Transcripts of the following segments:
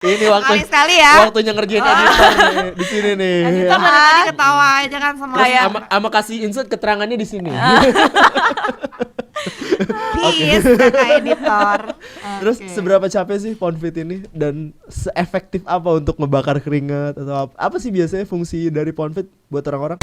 Ini sekali ya. waktunya ngerjain editor nih, di sini nih. Editor dari tadi ketawa aja kan sama Terus kayak ama kasih insert keterangannya di sini. please kakak editor. Terus seberapa capek sih Poundfit ini dan seefektif apa untuk ngebakar keringat atau apa sih biasanya fungsi dari Poundfit buat orang-orang?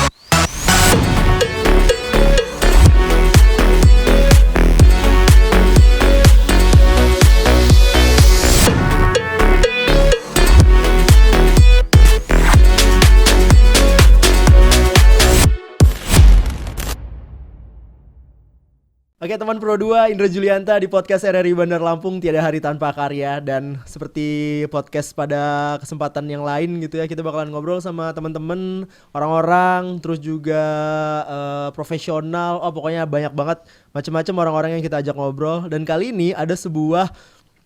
Oke teman Pro 2, Indra Julianta di podcast RRI Bandar Lampung, tiada hari tanpa karya. Dan seperti podcast pada kesempatan yang lain gitu ya, kita bakalan ngobrol sama teman-teman, orang-orang, terus juga profesional. Oh pokoknya banyak banget macam-macam orang-orang yang kita ajak ngobrol. Dan kali ini ada sebuah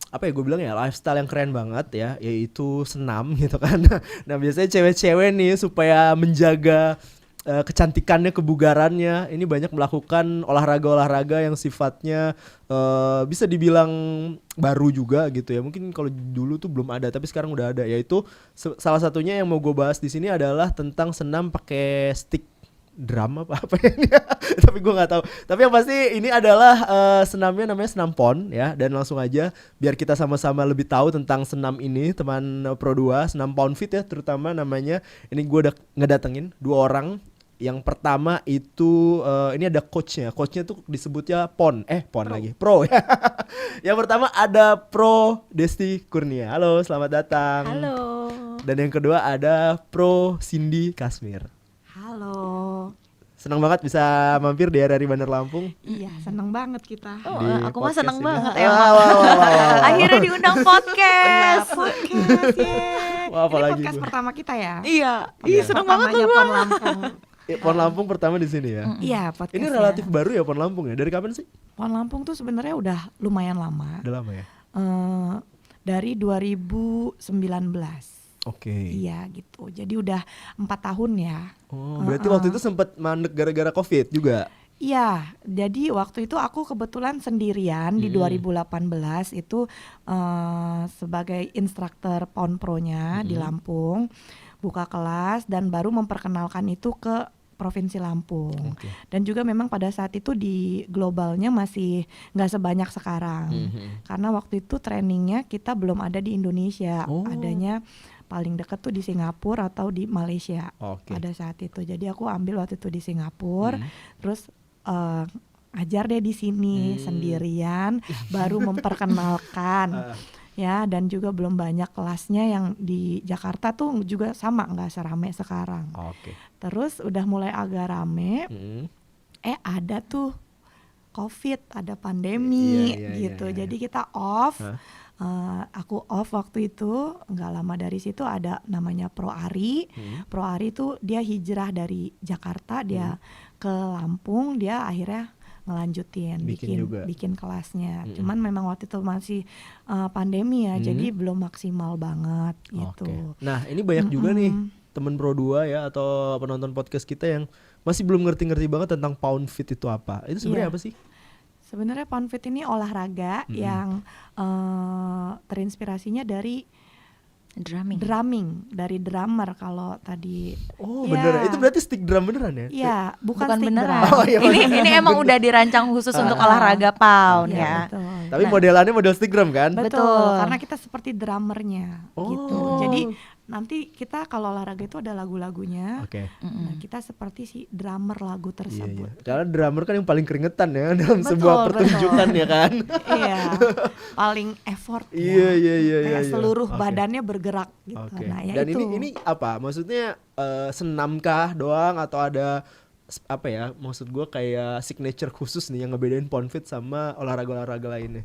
apa ya gue bilang ya, lifestyle yang keren banget ya, yaitu senam gitu kan. Nah biasanya cewek-cewek nih supaya menjaga kecantikannya, kebugarannya, ini banyak melakukan olahraga-olahraga yang sifatnya bisa dibilang baru juga gitu ya. Mungkin kalau dulu tuh belum ada, tapi sekarang udah ada. Yaitu salah satunya yang mau gue bahas di sini adalah tentang senam pakai stick drum apa ini ya. Tapi gue nggak tahu. Tapi yang pasti ini adalah senamnya namanya senam pon ya. Dan langsung aja biar kita sama-sama lebih tahu tentang senam ini, teman Pro 2, senam Poundfit ya terutama namanya. Ini gue udah ngedatengin 2 orang. Yang pertama itu ini ada coachnya tuh disebutnya Pro. Lagi Pro ya. Yang pertama ada Pro Desti Kurnia. Halo, selamat datang. Halo. Dan yang kedua ada Pro Cindy Kasmir. Halo. Senang banget bisa mampir di RRI Bandar Lampung. Iya, senang banget kita. Aku mah senang banget Akhirnya diundang podcast. Wah, apalagi ini podcast pertama kita ya. Iya, senang banget Pertamanya Pon Lampung. Pon Lampung pertama di sini ya. Iya, podcast. Ini relatif baru ya Pon Lampung ya. Dari kapan sih? Pon Lampung tuh sebenarnya udah lumayan lama. Udah lama ya. Dari 2019. Oke. Iya gitu. Jadi udah 4 tahun ya. Oh, berarti waktu itu sempat mandek gara-gara Covid juga. Iya, jadi waktu itu aku kebetulan sendirian di 2018 itu sebagai instruktur Pon Pro-nya di Lampung, buka kelas dan baru memperkenalkan itu ke Provinsi Lampung. Dan juga memang pada saat itu di globalnya masih nggak sebanyak sekarang, karena waktu itu trainingnya kita belum ada di Indonesia, adanya paling dekat tuh di Singapura atau di Malaysia pada saat itu. Jadi aku ambil waktu itu di Singapura, terus ajar deh di sini sendirian, baru memperkenalkan. Ya, dan juga belum banyak kelasnya yang di Jakarta tuh juga sama, nggak serame sekarang. Terus udah mulai agak rame, ada tuh Covid, ada pandemi gitu. Jadi kita off. Aku off waktu itu, nggak lama dari situ ada namanya Pro Ari. Pro Ari tuh dia hijrah dari Jakarta, dia ke Lampung, dia akhirnya ngelanjutin bikin kelasnya. Cuman memang waktu itu masih pandemi ya, jadi belum maksimal banget gitu. Nah ini banyak juga nih temen Pro 2 ya atau penonton podcast kita yang masih belum ngerti-ngerti banget tentang Poundfit itu apa. Itu sebenarnya apa sih? Sebenarnya Poundfit ini olahraga yang terinspirasinya dari drumming dari drummer kalau tadi. Bener, itu berarti stick drum beneran ya? Iya, bukan stick beneran. drum. Ini emang udah dirancang khusus untuk olahraga Pound ya. Betul. Tapi modelannya model stick drum kan? Betul, karena kita seperti drummernya gitu. Jadi nanti kita kalau olahraga itu ada lagu-lagunya. Nah, kita seperti si drummer lagu tersebut. Iya. Karena drummer kan yang paling keringetan ya dalam sebuah pertunjukan ya kan. Iya. Paling effort ya. Kayak seluruh badannya bergerak gitu. Nah, ya dan itu. ini apa? Maksudnya senamkah doang atau ada apa ya? Maksud gue kayak signature khusus nih yang ngebedain Poundfit sama olahraga-olahraga lainnya.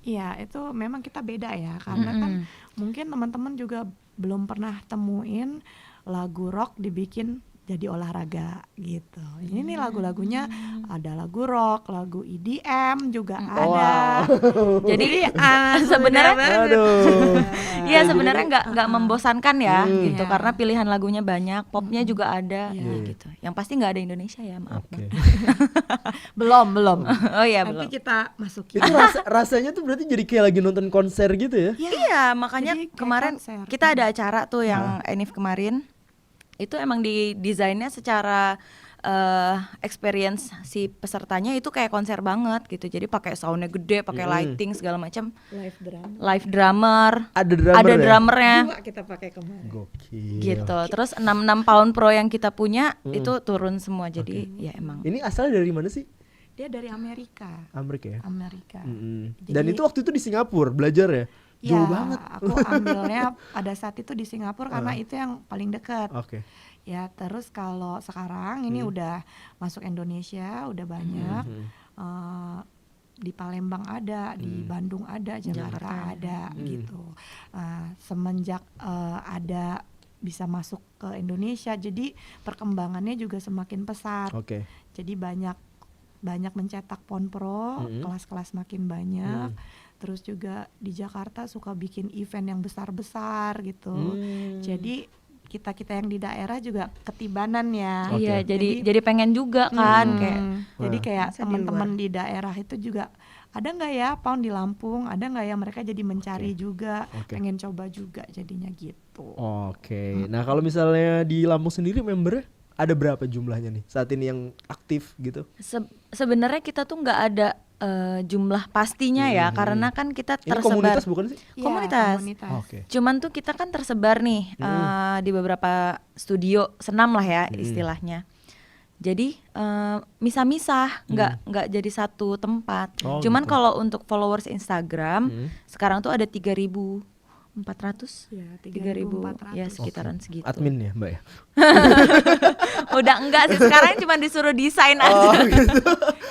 Iya, itu memang kita beda ya, karena kan mungkin teman-teman juga belum pernah temuin lagu rock dibikin jadi olahraga gitu. Ini nih lagu-lagunya ada lagu rock, lagu EDM juga ada. Jadi sebenarnya Aduh. iya sebenarnya nggak membosankan ya gitu Iya. karena pilihan lagunya banyak, popnya juga ada Iya. gitu. Yang pasti nggak ada Indonesia ya, maaf. Oke. Belum. Oh iya Nanti belum. kita masukin. Itu rasanya tuh berarti jadi kayak lagi nonton konser gitu ya? Iya, makanya Jadi kayak kemarin konser. kita ada acara tuh yang Enif kemarin. Itu emang di desainnya secara experience si pesertanya itu kayak konser banget gitu. Jadi pakai soundnya gede, pakai lighting segala macam. Live drummer. Ada drummer Ada ya? drummernya Kita pakai kemarin. Gokil. gitu. Terus 66 pound pro yang kita punya itu turun semua. Jadi ya emang Ini asalnya dari mana sih? Dia dari Amerika. Amerika ya? Amerika. Dan itu waktu itu di Singapura belajar ya? Jauh banget. Aku ambilnya pada saat itu di Singapura karena itu yang paling dekat. Oke. Ya, terus kalau sekarang ini udah masuk Indonesia, udah banyak. Di Palembang ada, di Bandung ada, Jakarta ada gitu. Semenjak ada bisa masuk ke Indonesia, jadi perkembangannya juga semakin pesat. Oke. Jadi banyak mencetak ponpro, kelas-kelas makin banyak. Terus juga di Jakarta suka bikin event yang besar-besar gitu. Jadi kita yang di daerah juga ketibanan ya. Oke. iya jadi pengen juga kan kayak Jadi kayak Masa di teman-teman di daerah itu juga ada nggak ya pound di Lampung, ada nggak ya mereka jadi mencari juga, Oke. pengen coba juga jadinya gitu. Oke. Nah kalau misalnya di Lampung sendiri membernya ada berapa jumlahnya nih saat ini yang aktif gitu? sebenarnya kita tuh nggak ada jumlah pastinya ya karena kan kita Ini tersebar komunitas bukan sih? Iya, Komunitas. Oke. Cuman tuh kita kan tersebar nih di beberapa studio senam lah ya istilahnya. Jadi misah-misah, nggak jadi satu tempat. Oh, Cuman gitu. kalau untuk followers Instagram sekarang tuh ada 3.400. Ya, 3.000 ya sekitaran segitu. Admin ya Mbak ya? Udah enggak sih sekarang cuma disuruh desain aja.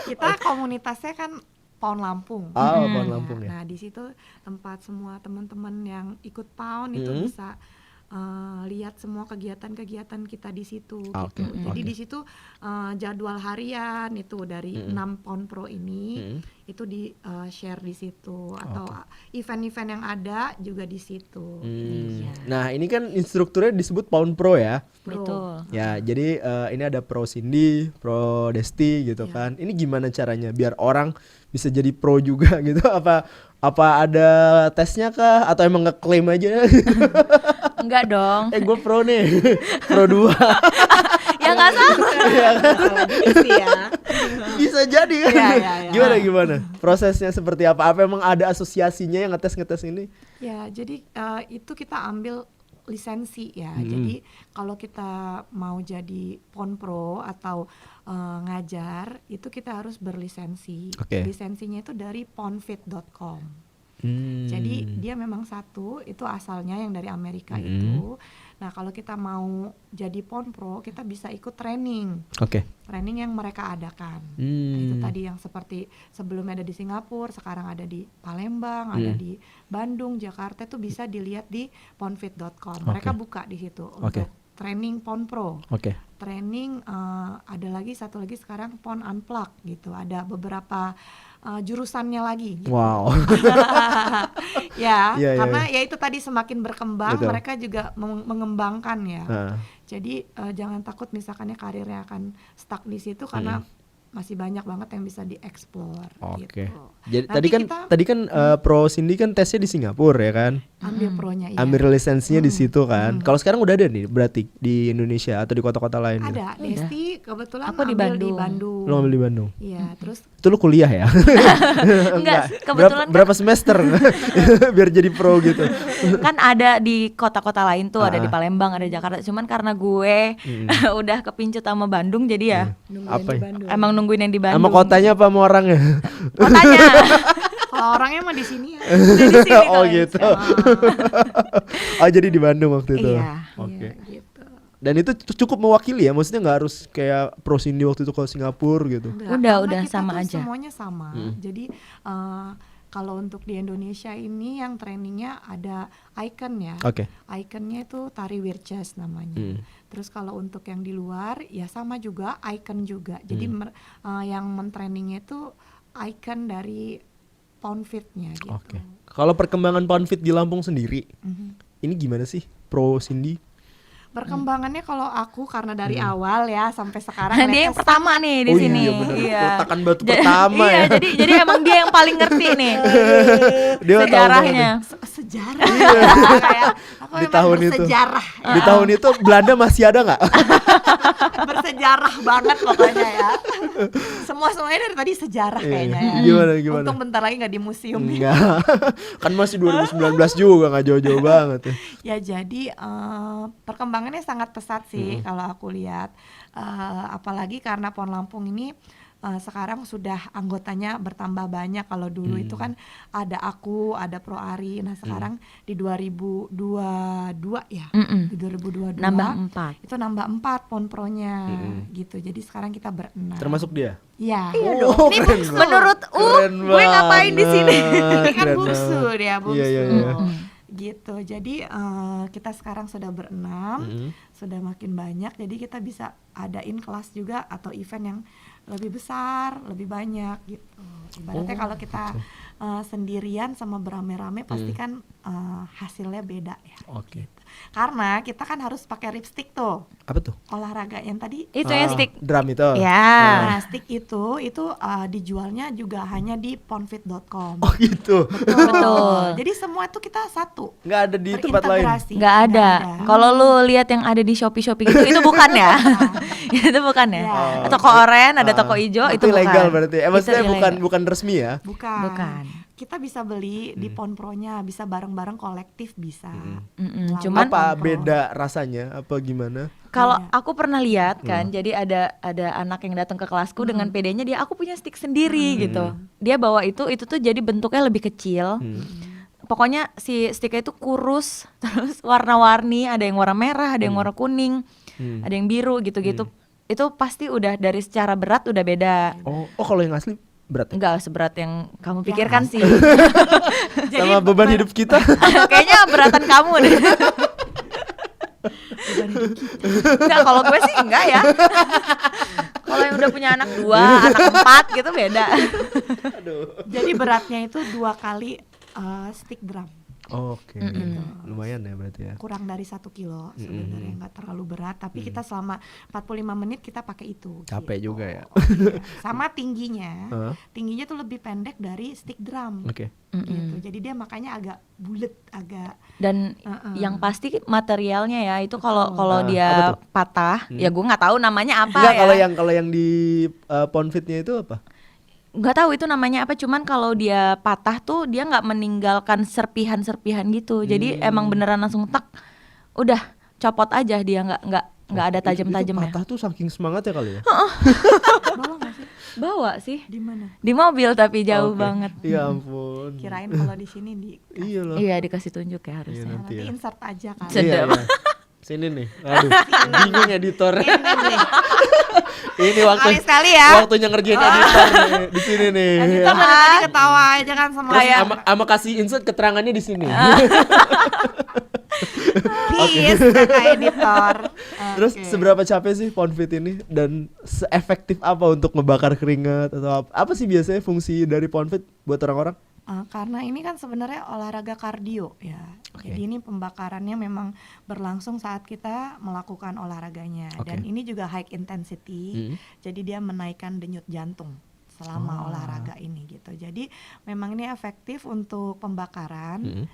Kita komunitasnya kan Pound Lampung. Pound Lampung ya. Nah, di situ tempat semua teman-teman yang ikut Pound itu bisa lihat semua kegiatan-kegiatan kita di situ Oke, gitu. Jadi di situ jadwal harian itu dari 6 Pound Pro ini itu di share di situ atau event-event yang ada juga di situ. Iya. Nah ini kan instrukturnya disebut Pound Pro ya. Betul. Ya jadi ini ada Pro Cindy, Pro Desti gitu kan. Ini gimana caranya biar orang bisa jadi pro juga gitu? Apa ada tesnya kah atau emang ngeklaim aja? Enggak dong. Gue pro nih, pro 2. Ya enggak salah. Bisa jadi kan? Iya. Gimana? Prosesnya seperti apa? Apa emang ada asosiasinya yang ngetes ini? Ya, jadi itu kita ambil lisensi ya. Jadi kalau kita mau jadi Pon Pro atau ngajar, itu kita harus berlisensi. Oke. Lisensinya itu dari ponfit.com. Jadi dia memang satu, itu asalnya yang dari Amerika itu. Nah, kalau kita mau jadi Pon Pro, kita bisa ikut training. Oke. Training yang mereka adakan. Nah, itu tadi yang seperti sebelumnya ada di Singapura, sekarang ada di Palembang, ada di Bandung, Jakarta, itu bisa dilihat di ponfit.com. Mereka buka di situ untuk training Pon Pro. Oke. Training ada lagi satu lagi sekarang Pon Unplug gitu. Ada beberapa jurusannya lagi. Gitu. Wow. Ya, Iya, karena ya itu tadi semakin berkembang, Betul. mereka juga mengembangkan ya. Nah. Jadi jangan takut misalkannya karirnya akan stuck di situ karena masih banyak banget yang bisa dieksplor. Oke. Gitu. Jadi Nanti tadi kan Pro Cindy kan tesnya di Singapura ya kan? ambil pronya iya. Ambil lisensinya di situ kan. Kalau sekarang udah ada nih berarti di Indonesia atau di kota-kota lain gitu? Ada, Desti kebetulan Aku di ambil di Bandung. Bandung. Lo ambil di Bandung. Iya, terus Itu lu kuliah ya? Enggak, kebetulan berapa semester biar jadi pro gitu? kan ada di kota-kota lain tuh, ada di Palembang, ada di Jakarta. Cuman karena gue udah kepincut sama Bandung jadi ya Apa ya? emang nungguin yang di Bandung. Sama kotanya apa sama orangnya? Kotanya. kalau orangnya mah di sini ya. Udah di sini Oh kalau gitu. insya Allah. Oh jadi di Bandung waktu itu. Iya. Oke. Iya, gitu. Dan itu cukup mewakili ya, maksudnya nggak harus kayak Pro Cindy waktu itu ke Singapura gitu. Enggak, Udah karena kita sama tuh aja. semuanya sama. Jadi Kalau untuk di Indonesia ini yang trainingnya ada Icon ya. Oke. Iconnya itu tari Wirches namanya. Terus kalau untuk yang di luar ya sama juga Icon juga. Jadi yang mentrainingnya itu Icon dari Pound Fit-nya gitu. Oke. Kalau perkembangan Pound Fit di Lampung sendiri, ini gimana sih, Pro Cindy? Perkembangannya kalau aku karena dari awal ya sampai sekarang Dia lihatnya yang pertama nih di sini. Iya benar. Iya. Peletakan batu pertama Iya, ya. jadi emang dia yang paling ngerti nih Dia tahu sejarahnya. sejarah. Kayak aku Di memang tahun itu. bersejarah. Di tahun itu Belanda masih ada nggak? Bersejarah banget pokoknya ya. Semuanya dari tadi sejarah kayaknya ya. Gimana? Untung bentar lagi nggak di museum ya. Enggak. Kan masih 2019 juga, nggak jauh-jauh banget ya. Ya jadi perkembangannya sangat pesat sih kalau aku lihat. Apalagi karena PON Lampung ini sekarang sudah anggotanya bertambah banyak. Kalau dulu itu kan ada aku, ada Pro Ari. Nah sekarang di 2022 ya, di 2022 Nambah 4. itu nambah 4 PON Pro-nya gitu. Jadi sekarang kita berenam. Termasuk dia? Iya. Oh, Ini keren bungsu. banget. Menurut Keren gue ngapain di sini? Ini kan Keren bungsu banget. dia, bungsu. Iya. Gitu. Jadi kita sekarang sudah berenam, sudah makin banyak. Jadi kita bisa adain kelas juga atau event yang lebih besar, lebih banyak gitu. Ibaratnya kalau kita sendirian sama beramai-ramai pasti kan hasilnya beda ya. Oke. Karena kita kan harus pakai ripstick tuh. Apa tuh? Olahraga yang tadi Itu ya stick. Drum itu. Ya. Nah, stick itu dijualnya juga hanya di ponfit.com. Oh gitu. Betul. Jadi semua itu kita satu. Nggak ada di tempat lain. terintegrasi. Nggak ada. Kalau lu lihat yang ada di Shopee gitu, itu bukan ya? Itu bukan ya? Ya. Toko oren, ada toko hijau, itu bukan. ilegal berarti. Maksudnya Itu ilegal. bukan resmi ya? Bukan. Kita bisa beli di PON Pro-nya, bisa bareng-bareng kolektif bisa. Lawan Cuman PON Apa Pro. beda rasanya? Apa gimana? kalau Iya. aku pernah lihat kan, jadi ada anak yang datang ke kelasku dengan PD-nya dia, aku punya stick sendiri gitu. Dia bawa itu tuh jadi bentuknya lebih kecil. Pokoknya si sticknya itu kurus, terus warna-warni, ada yang warna merah, ada yang warna kuning, ada yang biru gitu-gitu. Itu pasti udah dari secara berat udah beda. Oh kalau yang asli berat. Enggak seberat yang kamu pikirkan sih. Sama beban hidup kita. Kayaknya beratan kamu deh. Enggak, kalau gue sih enggak ya. Kalau yang udah punya anak 2, anak 4 gitu beda. Jadi beratnya itu 2 kali stick drum. Oke. Lumayan ya berarti ya. Kurang dari 1 kilo sebenarnya, nggak terlalu berat. Tapi kita selama 45 menit kita pakai itu. Capek gitu. juga ya. Iya. Sama tingginya. Hah? Tingginya tuh lebih pendek dari stick drum. Oke. Gitu. Jadi dia makanya agak bulet, agak Dan yang pasti materialnya ya itu kalau apa dia tuh? patah, ya gue nggak tahu namanya apa Enggak, ya. kalau yang di Ponfitnya itu apa? Nggak tahu itu namanya apa, cuman kalau dia patah tuh dia nggak meninggalkan serpihan-serpihan gitu. Jadi emang beneran langsung tak, udah copot aja dia, nggak ada Itu tajam-tajamnya. patah tuh saking semangat ya kali ya? bawa nggak sih? Bawa sih Di mana? di mobil tapi jauh Oke. banget. Ya ampun. Kirain kalau di sini di Iya loh. Iya dikasih tunjuk ya Iya, harusnya. nanti nanti ya. insert aja kan. Sedap. Iya. Sini nih. Aduh, bingung editor. Ini nih. Ini waktu Sekali ya. waktunya ngerjain editor nih, di sini nih. Kita dari tadi ketawa aja kan sama Terus kayak ama kasih insert keterangannya di sini. please kakak editor. Terus Oke. seberapa capek sih Ponfit ini dan seefektif apa untuk ngebakar keringat atau apa sih biasanya fungsi dari Ponfit buat orang-orang? Karena ini kan sebenarnya olahraga kardio ya. Oke. Jadi ini pembakarannya memang berlangsung saat kita melakukan olahraganya. Oke. Dan ini juga high intensity. Jadi dia menaikkan denyut jantung selama olahraga ini gitu. Jadi memang ini efektif untuk pembakaran.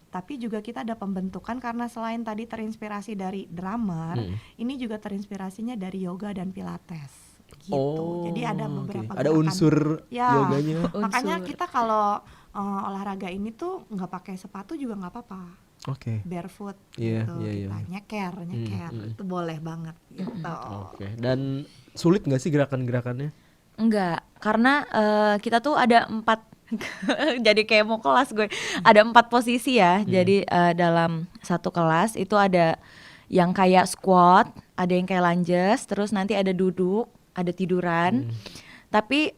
Tapi juga kita ada pembentukan karena selain tadi terinspirasi dari drummer, ini juga terinspirasinya dari yoga dan pilates gitu. Jadi ada oke. beberapa Ada gerakan. unsur Ya. yoganya. Makanya kita kalau olahraga ini tuh nggak pakai sepatu juga nggak apa-apa, Oke. barefoot Iya, gitu. iya, iya. Kita nyeker itu boleh banget gitu. Oke. Dan sulit nggak sih gerakan-gerakannya? Enggak, karena kita tuh ada 4 jadi kayak mau kelas gue. Ada 4 posisi ya. Jadi dalam satu kelas itu ada yang kayak squat, ada yang kayak lunges, terus nanti ada duduk, ada tiduran. Tapi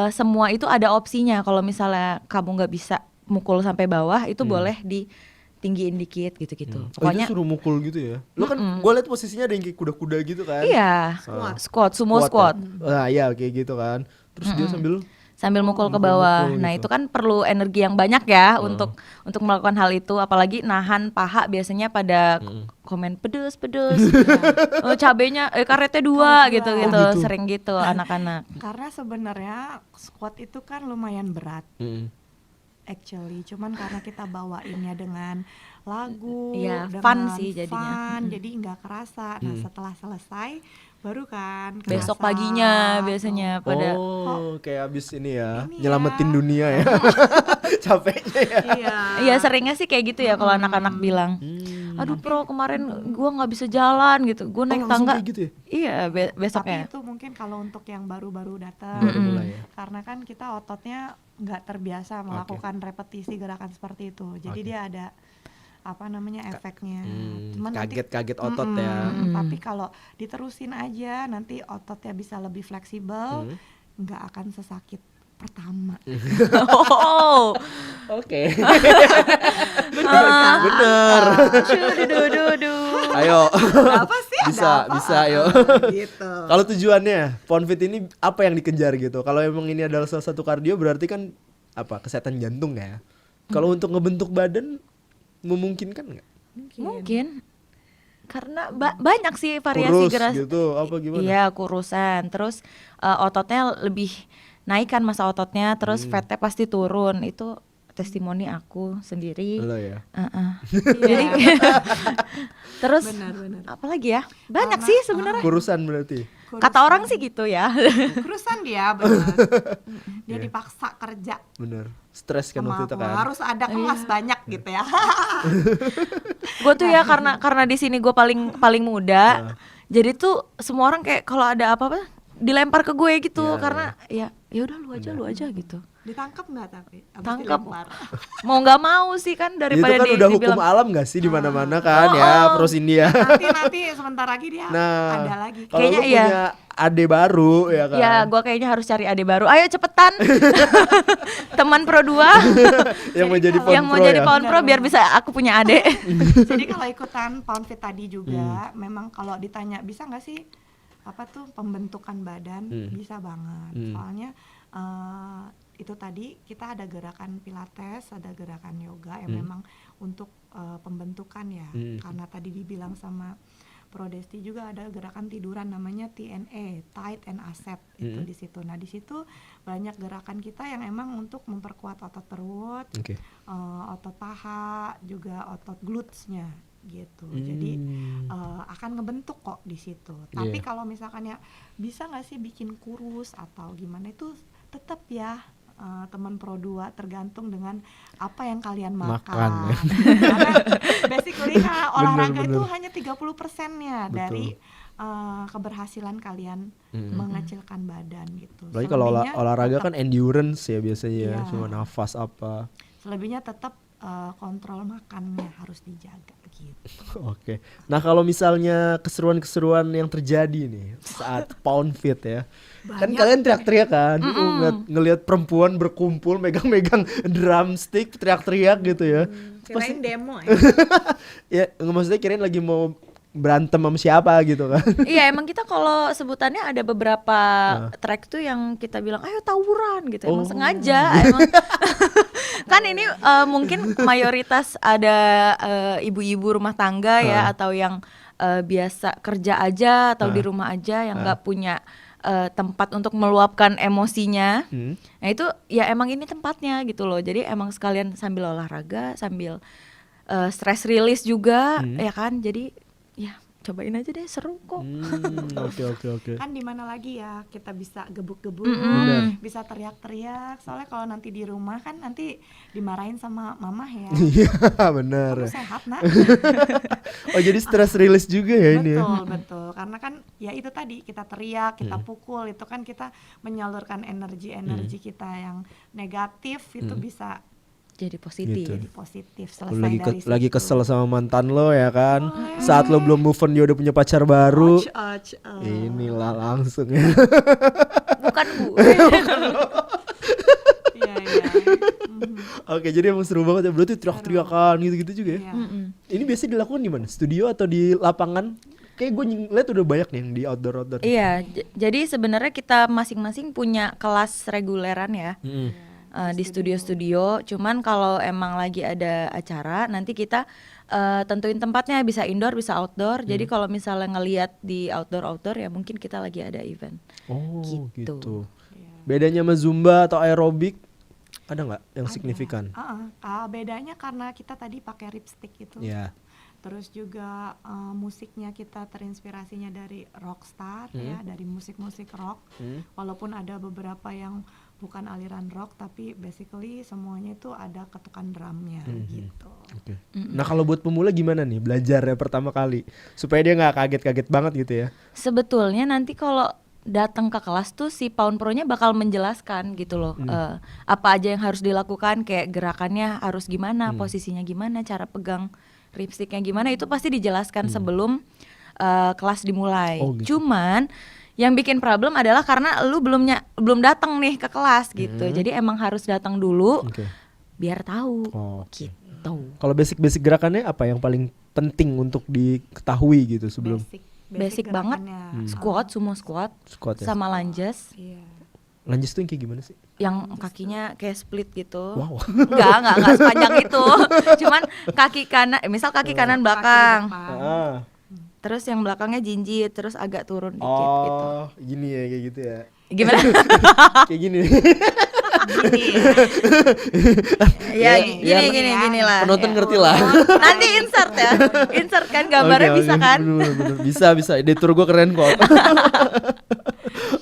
semua itu ada opsinya. Kalau misalnya kamu nggak bisa mukul sampai bawah, itu boleh ditinggiin dikit gitu-gitu. Oh, itu suruh mukul gitu ya. Lo kan gue liat posisinya ada yang kayak kuda-kuda gitu kan. Iya, squat, sumo squat. Nah iya kayak gitu kan. Terus dia Sambil mukul ke bawah. mukul Nah, gitu. itu kan perlu energi yang banyak ya untuk melakukan hal itu, apalagi nahan paha biasanya pada komen pedes. Oh, cabenya karetnya 2 gitu. gitu. Sering gitu anak-anak. Karena sebenarnya squat itu kan lumayan berat. Actually, cuman karena kita bawainnya dengan lagu, Iya, dengan fun sih jadinya. fun, jadi nggak kerasa. Nah setelah selesai, baru kan Besok kerasa. paginya biasanya pada kayak abis ini ya, Ini nyelamatin ya. dunia ya. Capeknya ya. Iya. Iya, seringnya sih kayak gitu ya kalau anak-anak bilang. Aduh Pro, kemarin gua nggak bisa jalan gitu. Gua naik langsung tangga. kayak gitu ya? Iya, Tapi besoknya. itu mungkin kalau untuk yang baru-baru datang, Baru mulai ya. karena kan kita ototnya nggak terbiasa melakukan repetisi gerakan seperti itu, jadi dia ada apa namanya efeknya. Cuman nanti Kaget-kaget otot ya. Tapi kalau diterusin aja nanti ototnya bisa lebih fleksibel, nggak akan sesakit pertama. Oh. Oke. Bener. Duh. Ayo. Apa sih? Bisa ayo. Gitu. Kalau tujuannya Poundfit ini apa yang dikejar gitu? Kalau emang ini adalah salah satu kardio berarti kan apa? Kesehatan jantung ya. Kalau untuk ngebentuk badan memungkinkan nggak? Mungkin karena banyak sih variasi Kurus gerak gitu, apa gimana? Iya, kurusan. Terus ototnya lebih naik kan masa ototnya, terus fatnya pasti turun. Itu testimoni aku sendiri. Lo ya. Jadi terus Benar. apalagi ya? Banyak sih sebenarnya. Kurusan berarti. Kata orang sih gitu ya. Kurusan dia benar. Dia dipaksa kerja. Bener. Stres kan waktu itu kan. Harus ada kelas banyak gitu ya. Gue tuh ya karena di sini gue paling muda. Jadi tuh semua orang kayak kalau ada apa-apa dilempar ke gue gitu karena ya udah lu aja gitu. Ditangkap nggak tapi? Abis Tangkap. dilempar. Mau nggak mau sih kan Itu daripada kan udah hukum dibilang alam gak sih di mana-mana kan ya pros India. Nanti sebentar lagi dia Nah, ada lagi. kalau Kayaknya lu iya. punya ade baru ya kan. ya gue kayaknya harus cari ade baru. Ayo cepetan. Teman Pro 2 yang mau jadi yang mau Pound Pro jadi ya. Pound Pro biar bisa aku punya ade. Jadi kalau ikutan Poundfit tadi juga, memang kalau ditanya bisa nggak sih apa tuh pembentukan badan, bisa banget. Soalnya itu tadi kita ada gerakan pilates, ada gerakan yoga yang memang untuk pembentukan ya. Karena tadi dibilang sama Pro Desti juga ada gerakan tiduran namanya TNA, tight and asset itu di situ. Nah di situ banyak gerakan kita yang emang untuk memperkuat otot perut, otot paha, juga otot glutesnya gitu. Jadi akan ngebentuk kok di situ. Tapi kalau misalkan ya bisa nggak sih bikin kurus atau gimana, itu tetap ya teman Pro 2 tergantung dengan apa yang kalian makan. Karena basically olahraga itu hanya 30%-nya dari keberhasilan kalian mengecilkan badan gitu. Berarti kalau Selebihnya olahraga tetap- kan endurance ya biasanya ya, Iya. cuma nafas apa. selebihnya tetap kontrol makannya harus dijaga gitu. Oke. Nah, kalau misalnya keseruan-keseruan yang terjadi nih saat Poundfit ya. Kan kalian teriak-teriak kan, ngelihat perempuan berkumpul megang-megang drumstick teriak-teriak gitu ya. Kirain demo Ya, maksudnya kirain lagi mau berantem sama siapa gitu kan. Iya, emang kita kalau sebutannya ada beberapa track tuh yang kita bilang ayo tawuran gitu. Emang sengaja emang. Kan ini mungkin mayoritas ada ibu-ibu rumah tangga ya, atau yang biasa kerja aja atau di rumah aja yang nggak punya tempat untuk meluapkan emosinya. Nah itu ya emang ini tempatnya gitu loh. Jadi emang sekalian sambil olahraga, sambil stress release juga ya kan. Jadi ya cobain aja deh, seru kok. Oke. Kan di mana lagi ya kita bisa gebuk-gebuk, bisa teriak-teriak. Soalnya kalau nanti di rumah kan nanti dimarahin sama mamah ya. Iya, benar. Kamu sehat nak? Oh, jadi stress release juga ya ini ya. Betul. Karena kan ya itu tadi kita teriak, kita pukul, itu kan kita menyalurkan energi kita yang negatif itu bisa jadi positif. Gitu. Jadi positif Lu selesai lagi dari lagi situ. kesel sama mantan lo ya kan. Saat lo belum move on dia udah punya pacar baru. Inilah langsung ya. Bukan gue. Iya, iya. Oke, jadi emang seru banget ya. Berarti teriak-teriakan gitu-gitu juga ya. Iya. Ini biasanya dilakukan di mana? Studio atau di lapangan? Kayak gue liat udah banyak nih yang di outdoor. Iya, jadi sebenarnya kita masing-masing punya kelas reguleran ya. Di studio-studio, cuman kalau emang lagi ada acara nanti kita tentuin tempatnya, bisa indoor bisa outdoor. Jadi kalau misalnya ngelihat di outdoor ya mungkin kita lagi ada event. Oh Gitu. gitu. Bedanya sama Zumba atau aerobik ada nggak yang signifikan? Bedanya karena kita tadi pakai ripstick itu. Ya. Terus juga musiknya kita terinspirasinya dari rockstar ya, dari musik-musik rock. Walaupun ada beberapa yang bukan aliran rock, tapi basically semuanya itu ada ketukan drumnya gitu. Oke. Nah kalau buat pemula gimana nih belajarnya pertama kali supaya dia nggak kaget-kaget banget gitu ya? Sebetulnya nanti kalau datang ke kelas tuh si Pound Pro-nya bakal menjelaskan gitu loh, apa aja yang harus dilakukan, kayak gerakannya harus gimana, posisinya gimana, cara pegang ripsticknya gimana, itu pasti dijelaskan sebelum kelas dimulai. Oh, gitu. Cuman yang bikin problem adalah karena lu belum datang nih ke kelas gitu, jadi emang harus datang dulu Oke. biar tahu Oke. gitu. Kalau basic gerakannya apa yang paling penting untuk diketahui gitu sebelum Basic banget, gerakannya. squat, sumo squat, squat ya? sama lunges. Iya. Lanjut tuh yang kayak gimana sih? Yang kakinya kayak split gitu. Wow. Enggak sepanjang itu. Cuman kaki kanan, misal kaki kanan belakang. Kaki depan. Ah. Terus yang belakangnya jinjit, terus agak turun dikit gitu. Oh, gini ya kayak gitu ya. Gimana? Kayak gini. Gini Ya, Iya, gini lah. Penonton Ya. ngerti lah. Nanti insert ya. Insert kan gambarnya Oke, bisa oke. kan? Bener. Bisa. Editor gue keren kok.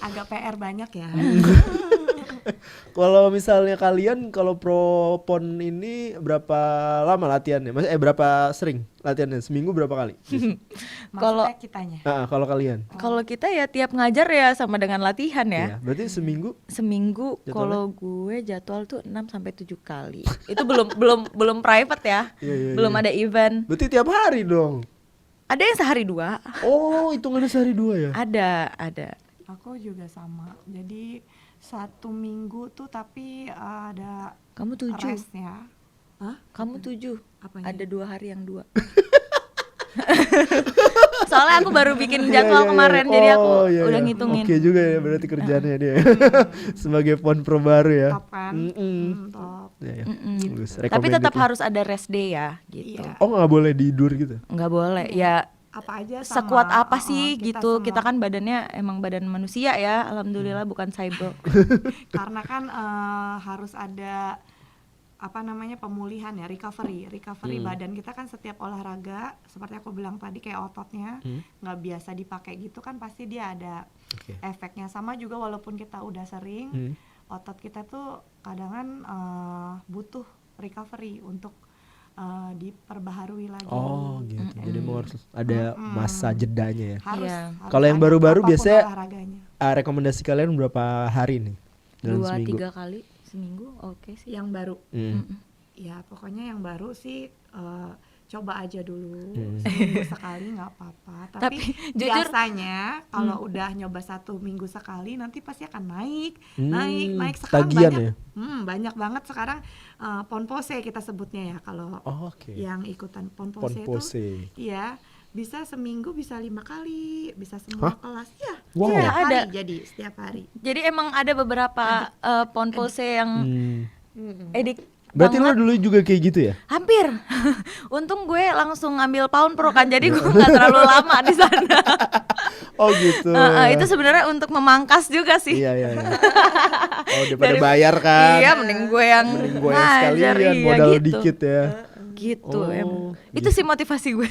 agak PR banyak ya. Kalau misalnya kalian kalau pro pon ini berapa lama latihannya? Berapa sering latihannya? Seminggu berapa kali? Kalau- Maksudnya kitanya. Kalau kalian? Kalau kita ya tiap ngajar ya sama dengan latihan Iya, ya. berarti seminggu. Seminggu Jadwalnya? kalau gue jadwal tuh 6 sampai 7 kali. Itu belum private ya. Iya, Belum iya. ada event. Berarti tiap hari dong. Ada yang sehari 2. Oh, hitungannya sehari 2 ya? Ada. Aku juga sama. Jadi 1 minggu tuh tapi ada Kamu 7. restnya. Hah? Kamu 7. Apanya? Ada 2 hari yang 2. Soalnya aku baru bikin jadwal Iya, kemarin, iya. jadi aku Oh, iya, udah iya. ngitungin. Oke juga ya berarti kerjaannya dia. Sebagai pon pro baru ya. Top kan? Top. Iya, iya. Bagus. Tapi Recommended tetap lah. harus ada rest day ya, gitu. Iya. Oh, nggak boleh tidur gitu. Nggak boleh. Ya Apa aja sama sekuat apa sih kita gitu. semua. Kita kan badannya emang badan manusia ya, alhamdulillah bukan cyborg. Karena kan harus ada apa namanya pemulihan ya, recovery badan kita kan setiap olahraga seperti aku bilang tadi kayak ototnya nggak biasa dipakai gitu kan pasti dia ada Oke. efeknya. Sama juga walaupun kita udah sering otot kita tuh kadang butuh recovery untuk diperbaharui lagi. Oh gitu. Jadi mau harus ada masa jedanya ya. Harus, Iya. Kalau yang ada baru-baru apapun biasanya olahraganya. Rekomendasi kalian berapa hari nih dalam 2-3 seminggu? kali seminggu, oke sih. Yang baru Hmm. ya pokoknya yang baru sih coba aja dulu seminggu sekali nggak apa-apa tapi jujur- biasanya kalau udah nyoba 1 minggu sekali nanti pasti akan naik sekarang tagihan banyak ya? Banyak banget sekarang pon pose kita sebutnya ya kalau Oh, oke. yang ikutan pon Pon pose itu pose. iya bisa seminggu bisa 5 kali bisa semua kelas ya Wow. setiap hari Ada. jadi setiap hari Jadi emang ada beberapa pon pose yang edik Berarti banget. lo dulu juga kayak gitu ya? Hampir. Untung gue langsung ngambil Pound Pro kan, jadi gue nggak terlalu lama di sana. Oh gitu. Itu sebenarnya untuk memangkas juga sih. Iya. Oh daripada bayar kan. Iya, mending gue yang Mending gue yang ngajar, sekalian iya, modal gitu. dikit ya. Gitu Oh, emang. gitu. Itu sih motivasi gue.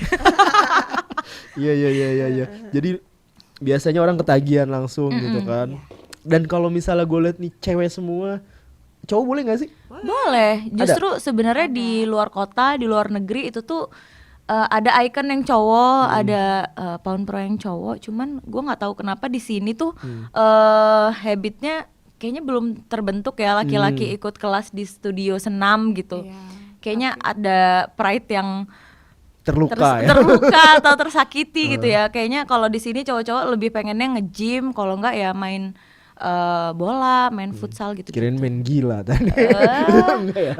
Iya. Jadi biasanya orang ketagihan langsung gitu kan. Dan kalau misalnya gue liat nih cewek semua, cowok boleh nggak sih? Boleh. Justru sebenarnya di luar kota, di luar negeri itu tuh ada icon yang cowok, ada Pound Pro yang cowok. Cuman gue nggak tahu kenapa di sini tuh habitnya kayaknya belum terbentuk ya laki-laki ikut kelas di studio senam gitu. Iya. Kayaknya ada pride yang Terluka ya. terluka atau tersakiti gitu ya. Kayaknya kalau di sini cowok-cowok lebih pengennya nge-gym, kalau enggak ya main bola, main futsal gitu. Kirain main gila tadi. Kalau ya?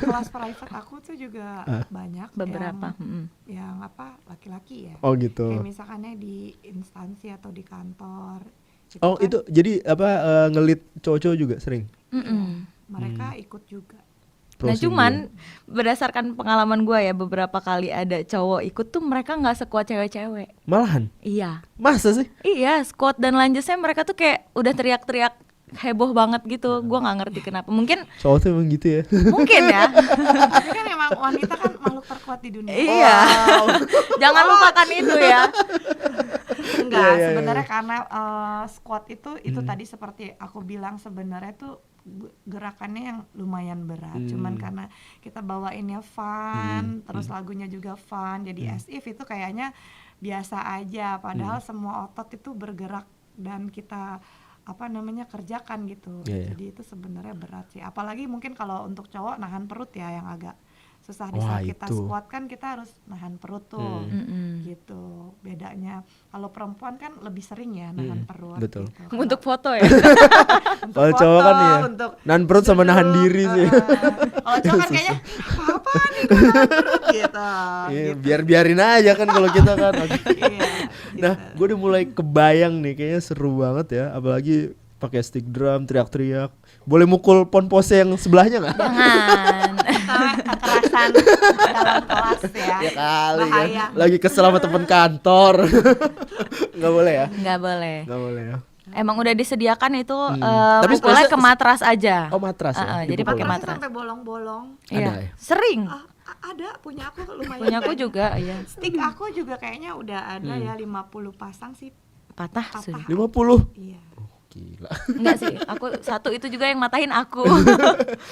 kelas private aku tuh juga banyak Beberapa. yang apa laki-laki ya. Oh gitu. Kayak misalkannya di instansi atau di kantor. Gitu Oh kan, itu jadi apa ngelit cowok-cowok juga sering? mereka ikut juga. Nah Prosin cuman berdasarkan pengalaman gue ya, beberapa kali ada cowok ikut tuh mereka nggak sekuat cewek-cewek. dia. Malahan? Iya, Masa sih? iya, squat dan lungesnya mereka tuh kayak udah teriak-teriak heboh banget gitu. Gue nggak ngerti kenapa. Mungkin Cowok tuh emang gitu ya? ya. Tapi kan emang wanita kan makhluk terkuat di dunia. Iya. Jangan lupakan itu ya. Enggak, Iya. sebenarnya karena squat itu tadi seperti aku bilang sebenarnya tuh gerakannya yang lumayan berat. Cuman karena kita bawainnya fun, terus lagunya juga fun, jadi as if itu kayaknya biasa aja. Padahal semua otot itu bergerak dan kita kerjakan gitu. Iya. Jadi itu sebenarnya berat sih. Apalagi mungkin kalau untuk cowok nahan perut ya yang agak susah di Wah, saat kita itu. squat kan kita harus nahan perut tuh. Gitu. Bedanya kalau perempuan kan lebih sering ya nahan perut betul. gitu. Untuk foto ya. Kalau cowok kan ya untuk nahan perut sama nahan diri sih. kalau cowok kan kayaknya apa nih gua nahan perut gitu. Iya, biarin aja kan kalau kita kan. Iya. Nah, gue udah mulai kebayang nih, kayaknya seru banget ya, apalagi pakai stick drum, teriak-teriak. Boleh mukul pon pose yang sebelahnya nggak? Jangan. Kekerasan dalam kelas ya. Ya kali kan. Bahaya. Lagi kesel sama temen kantor. Nggak boleh ya? Nggak boleh. Nggak boleh ya. Emang udah disediakan itu Tapi pukulnya biasanya ke matras aja. Oh, matras ya? Jadi Dipukul. pakai Matrasnya matras. sampai bolong-bolong. Ada Iya. ya? Sering. Ada punya aku lumayan. Punya aku banyak. juga, iya. Stick aku juga kayaknya udah ada ya 50 pasang sih. Patah Patah. sudah. 50? Iya. Gila. Enggak sih, aku satu itu juga yang matahin aku.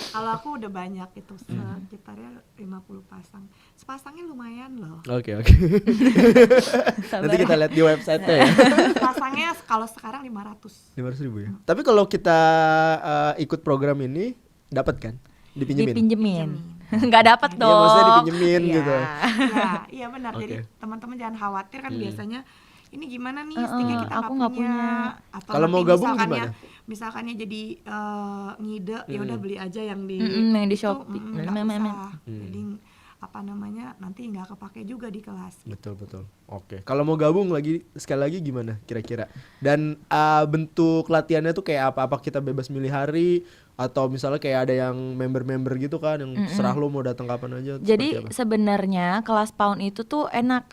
Kalau aku udah banyak itu sekitarnya 50 pasang. Sepasangnya lumayan loh. Oke. Nanti kita lihat di website-nya ya. Pasangnya kalau sekarang 500. 500.000 ya. Tapi kalau kita ikut program ini dapat kan? Dipinjemin. Dipinjemin. Enggak dapat Iya, dong. maksudnya dipinjemin Iya. gitu. Iya benar. Oke. Jadi teman-teman jangan khawatir kan biasanya ini gimana nih sticknya kita aku nggak nggak punya. punya. Atau Kalau mau nanti gabung misalkannya jadi ngide ya udah beli aja yang di yang di itu, Shopee. nggak usah. Jadi nanti nggak kepake juga di kelas. Betul. Oke. Kalau mau gabung lagi sekali lagi gimana kira-kira? Dan bentuk latihannya tuh kayak apa kita bebas milih hari atau misalnya kayak ada yang member-member gitu kan yang serah lo mau datang kapan aja. Jadi seperti apa? sebenarnya kelas pound itu tuh enak.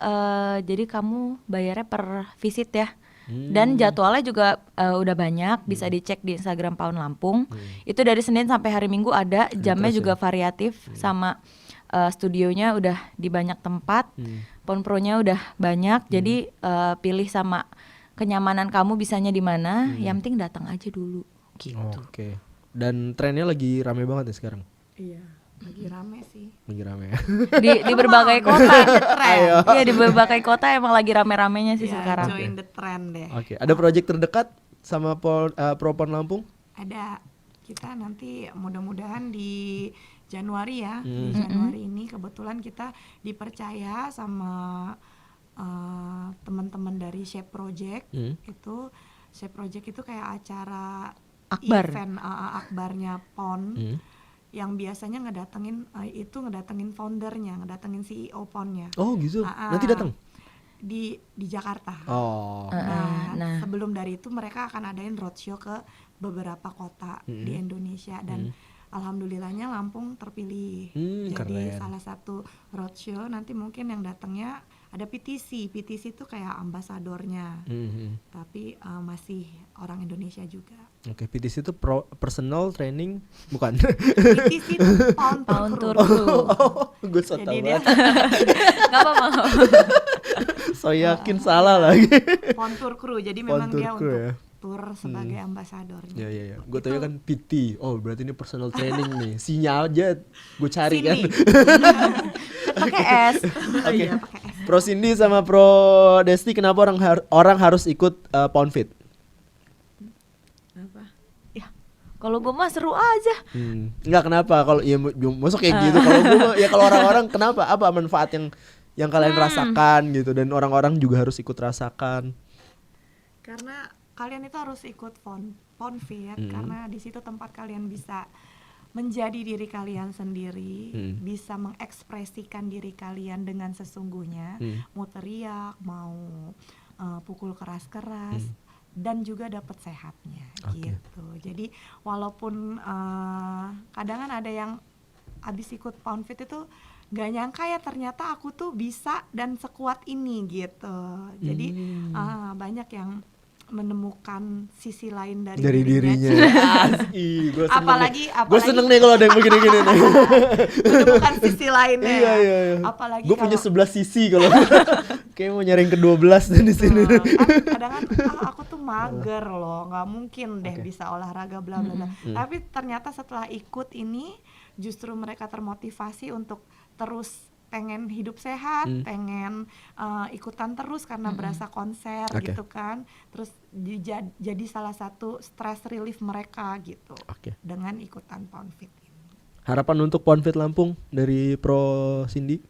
Jadi kamu bayarnya per visit ya. Dan jadwalnya juga udah banyak, bisa dicek di Instagram Pound Lampung. Itu dari Senin sampai hari Minggu ada, jamnya terus juga variatif sama studionya udah di banyak tempat. Pound Pro-nya udah banyak. Jadi pilih sama kenyamanan kamu bisanya di mana, yang penting datang aja dulu gitu. Oke. Dan trennya lagi rame banget ya sekarang. Iya, lagi rame sih. Lagi rame ya. Di berbagai kota. Ayo. Iya, di berbagai kota emang lagi rame-ramenya sih Ya, sekarang. join the trend deh. Oke. Ada project terdekat sama Propon Lampung? Ada. Kita nanti mudah-mudahan di Januari ya. Di Januari ini kebetulan kita dipercaya sama teman-teman dari Shape Project. Itu Shape Project itu kayak acara Akbar. event akbarnya PON. Yang biasanya ngedatengin foundernya, ngedatengin CEO PON-nya. Oh gitu. Nanti datang. Di Jakarta. Oh. Nah, sebelum dari itu mereka akan adain roadshow ke beberapa kota di Indonesia dan alhamdulillahnya Lampung terpilih. Jadi keren. salah satu roadshow nanti mungkin yang datangnya ada PTC. PTC itu kayak ambasadornya. Tapi masih orang Indonesia juga. Oke, PTC itu personal training bukan? PTC itu Pound Tour Tour. Crew. Gue so tau Jadi dia banget. Gak apa-apa. So yakin salah lagi. Pound Tour Crew. Jadi Pound memang Tour dia Crew untuk ya. tour sebagai ambasadornya. Ya. Gue tau kan PT. Oh, berarti ini personal training nih. Sinyal aja gue cari kan. Sini. Pakai S. Oke. Iya, pakai S. Pro Cindy sama Pro Desti kenapa orang harus ikut Pound Fit? Kalau gue mah seru aja. Enggak, kenapa kalau ya masuk kayak gitu. Kalau gue ya, kalau orang-orang kenapa, apa manfaat yang kalian rasakan gitu dan orang-orang juga harus ikut rasakan? Karena kalian itu harus ikut Ponfit karena di situ tempat kalian bisa menjadi diri kalian sendiri, bisa mengekspresikan diri kalian dengan sesungguhnya, mau teriak, mau pukul keras-keras, dan juga dapat sehatnya, gitu. Jadi walaupun kadang kan ada yang abis ikut Ponfit itu gak nyangka ya ternyata aku tuh bisa dan sekuat ini gitu. Jadi banyak yang menemukan sisi lain dari dirinya. Gue seneng nih kalau ada yang begini-gini nih. menemukan sisi lainnya. Iya. Apalagi gue punya 11 sisi kalau kayak mau nyari yang ke-12 di sini. Kadang kan aku tuh mager loh, nggak mungkin deh bisa olahraga bla bla bla. Tapi ternyata setelah ikut ini justru mereka termotivasi untuk terus pengen hidup sehat, pengen ikutan terus karena berasa konser gitu kan. Terus jadi salah satu stress relief mereka gitu dengan ikutan Ponfit ini. Harapan untuk Ponfit Lampung dari Pro Cindy?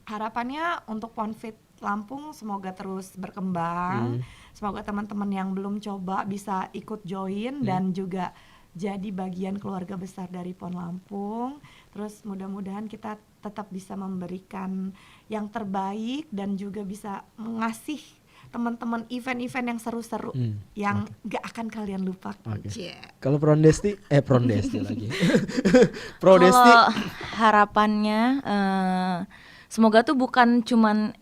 Harapannya untuk Ponfit Lampung semoga terus berkembang. Semoga teman-teman yang belum coba bisa ikut join dan juga jadi bagian keluarga besar dari Pon Lampung. Terus mudah-mudahan kita tetap bisa memberikan yang terbaik dan juga bisa mengasih teman-teman event-event yang seru-seru yang gak akan kalian lupa. Kalau Prondesti lagi. Kalau harapannya semoga tuh bukan cuman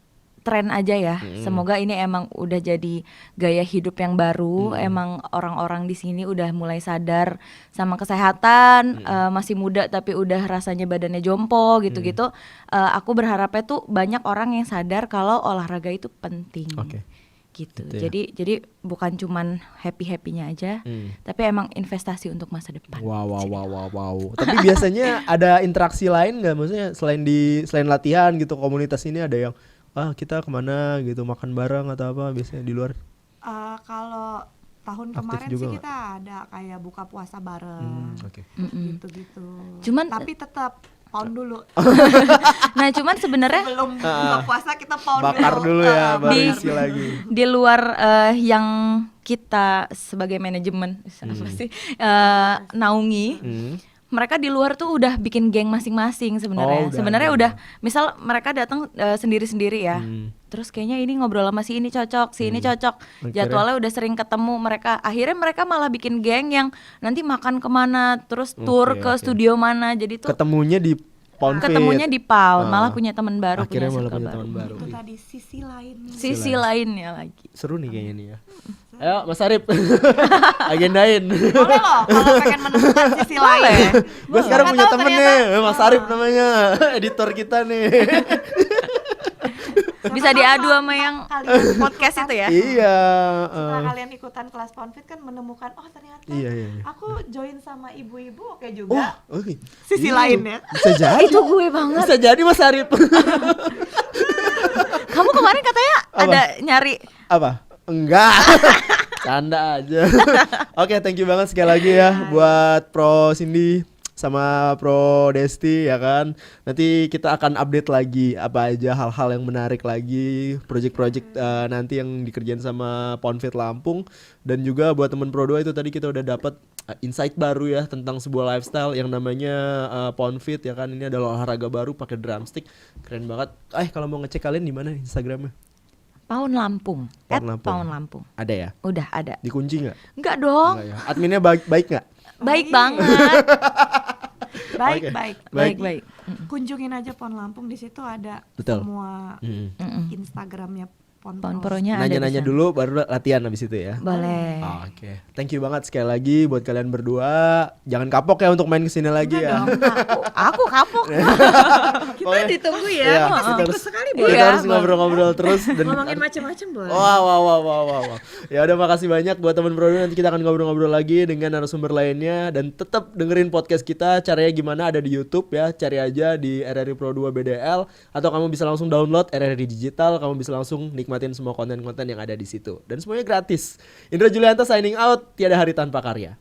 tren aja ya. Semoga ini emang udah jadi gaya hidup yang baru. Emang orang-orang di sini udah mulai sadar sama kesehatan. Masih muda tapi udah rasanya badannya jompo gitu-gitu. Aku berharapnya tuh banyak orang yang sadar kalau olahraga itu penting. Gitu. Ya. Jadi bukan cuman happy-happynya aja, tapi emang investasi untuk masa depan. Wow. Tapi biasanya ada interaksi lain nggak? Maksudnya selain latihan gitu, komunitas ini ada yang kita kemana gitu, makan bareng atau apa biasanya di luar? Kalau tahun kemarin sih kita ada kayak buka puasa bareng, gitu-gitu. Cuman tapi tetap pound dulu. Nah cuman sebenarnya sebelum buka puasa kita pound bakar dulu ya, baru isi lagi. Di luar yang kita sebagai manajemen naungi. Mereka di luar tuh udah bikin geng masing-masing sebenarnya. Sebenarnya udah, misal mereka datang sendiri-sendiri ya. Terus kayaknya ini ngobrol sama si ini cocok, si ini cocok. Jadwalnya udah sering ketemu mereka. Akhirnya mereka malah bikin geng yang nanti makan kemana, terus tour ke studio mana. Jadi tuh ketemunya di Ponfit. Ketemunya di Paun, malah punya teman baru, akhirnya punya malah punya circle teman baru. Itu tadi sisi lainnya lagi. Seru nih kayaknya nih ya. Ayo Mas Arif, agendain. Boleh loh, kalau pengen menemukan sisi lain. Gue sekarang punya temen nih, Mas Arif namanya, editor kita nih. Bisa diadu sama yang podcast itu ya. Iya. Setelah kalian ikutan kelas Ponfit kan menemukan ternyata aku join sama ibu-ibu oke juga. Sisi lainnya. Bisa jadi. Itu gue banget. Bisa jadi Mas Arif. Kamu kemarin katanya ada nyari apa? Enggak. Canda aja. Oke, thank you banget sekali lagi ya buat Pro Cindy sama Pro Desti ya kan. Nanti kita akan update lagi apa aja hal-hal yang menarik lagi, project-project nanti yang dikerjain sama Ponfit Lampung. Dan juga buat temen Pro 2 itu tadi kita udah dapat insight baru ya tentang sebuah lifestyle yang namanya Ponfit ya kan. Ini adalah olahraga baru pakai drumstick. Keren banget. Kalau mau ngecek kalian di mana Instagramnya? Paun Lampung. Paun Lampung. Ada ya? Udah ada. Dikunci nggak? Nggak dong. Enggak ya. Adminnya baik nggak? Baik banget. Baik. Kunjungin aja Pon Lampung, di situ ada semua Instagramnya Pon Pro-nya. Nanya-nanya dulu baru latihan habis itu ya. Boleh. Oke. Thank you banget sekali lagi buat kalian berdua. Jangan kapok ya untuk main kesini lagi ya. Aku kapok. Kita ditunggu ya. Kita harus sekali kita harus ngobrol-ngobrol terus dan ngomongin macam-macam boleh. Wow. Ya udah, makasih banyak buat teman Pro. Nanti kita akan ngobrol-ngobrol lagi dengan narasumber lainnya dan tetap dengerin podcast kita. Caranya gimana? Ada di YouTube ya. Cari aja di RRI Pro 2 BDL atau kamu bisa langsung download RRI Digital. Kamu bisa langsung nikmatin semua konten-konten yang ada di situ dan semuanya gratis. Indra Julianta signing out. Tiada hari tanpa karya.